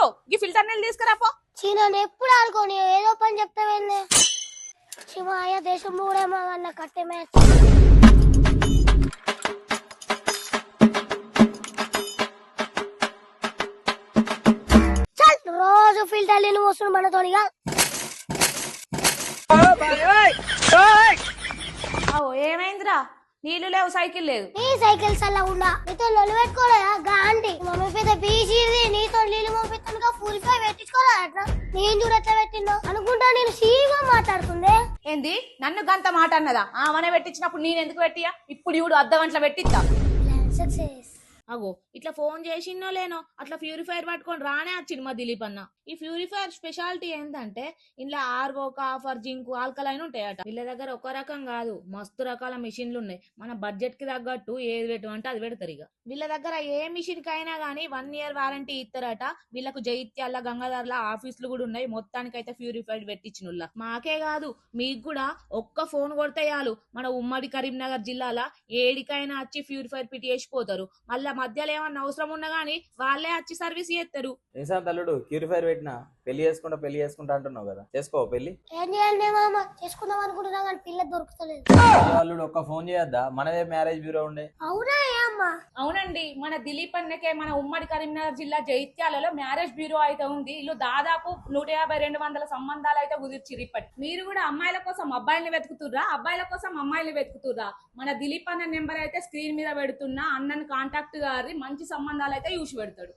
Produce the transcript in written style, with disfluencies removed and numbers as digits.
చింటూ ఈ ఫిల్టర్ నీళ్ళు తీసుకురాపో. చీనని ఎప్పుడు ఆడుకోని ఏదో పని చెప్తావేంది శివాయ దేశం మూడేమో అన్న కట్టే మ్యాచ్ చల్ రోజు ఫిల్టర్ నీళ్ళు వస్తుంది మనతోనిగా ఏమైందిరా? నీళ్లు లేవు, సైకిల్ లేదు. నీ సైకిల్ సల్లా ఉన్నా నీతో లొల్లు పెట్టుకోలేదా గాంటి మమ్మీ పెద్ద బీసీది నీతో నీళ్ళు పంపిస్తానుగా ఫుల్ ఫై పెట్టించుకోలేదట నేను చూడు ఎట్లా పెట్టిందో అనుకుంటా నేను సీగా మాట్లాడుతుందే. ఏంది నన్ను గంత మాట అన్నదా? ఆమెనే పెట్టించినప్పుడు నేను ఎందుకు పెట్టియా? ఇప్పుడు చూడు అర్ధ గంటల పెట్టిస్తా. సక్సెస్ అగో ఇట్లా ఫోన్ చేసినో లేనో అట్లా ప్యూరిఫైర్ పట్టుకొని రానే వచ్చింది మా దిలీప్ అన్న. ఈ ప్యూరిఫైర్ స్పెషాలిటీ ఏంటంటే ఇంట్లో ఆర్గో, కాఫర్, జింకు, ఆల్కలైన్ ఉంటాయట. వీళ్ళ దగ్గర ఒక రకం కాదు, మస్తు రకాల మిషన్లు ఉన్నాయి. మన బడ్జెట్ కి తగ్గట్టు ఏది పెట్టమంటే అది పెడతారు. ఇక వీళ్ళ దగ్గర ఏ మిషన్ కైనా గానీ 1 year వారంటీ ఇస్తారట. వీళ్ళకు జైత్యాల, గంగాధర్ల ఆఫీసులు కూడా ఉన్నాయి. మొత్తానికైతే ప్యూరిఫైడ్ పెట్టించిన మాకే కాదు మీకు కూడా ఒక్క ఫోన్ కొడితే చాలు మన ఉమ్మడి కరీంనగర్ జిల్లాల ఏడికైనా వచ్చి ప్యూరిఫైర్ పిటి వేసిపోతారు. మళ్ళా మధ్యలో ఏమన్నా అవసరం ఉన్నా గానీ వాళ్ళే వచ్చి సర్వీస్ చేస్తారు. తల్లుడు ప్యూరిఫైర్ పెట్టినా పెళ్లి చేసుకుంటా అంటున్నావు కదా, చేసుకో పెళ్లి. ఏం చేయాలి మామ చేసుకుందాం అనుకుంటున్నా కానీ పిల్ల దొరుకుతలేదు. అల్లుడు ఒక్క ఫోన్ చేయొద్దా? మనదే మ్యారేజ్ బ్యూరో ఉండే. అవునా అమ్మా? అవునండి, మన దిలీప్ అన్నకే మన ఉమ్మడి కరీంనగర్ జిల్లా జైత్యాలలో మ్యారేజ్ బ్యూరో అయితే ఉంది. ఇల్లు దాదాపు 150-200 సంబంధాలు అయితే కుదిర్చిరు. ఇప్పటి మీరు కూడా అమ్మాయిల కోసం అబ్బాయిల్ని వెతుకుతుర్రా, అబ్బాయిల కోసం అమ్మాయిల్ని వెతుకుతుర్రా? మన దిలీప్ అన్న నెంబర్ అయితే స్క్రీన్ మీద పెడుతున్నా, అన్నని కాంటాక్ట్ గారి మంచి సంబంధాలు అయితే చూసి పెడతాడు.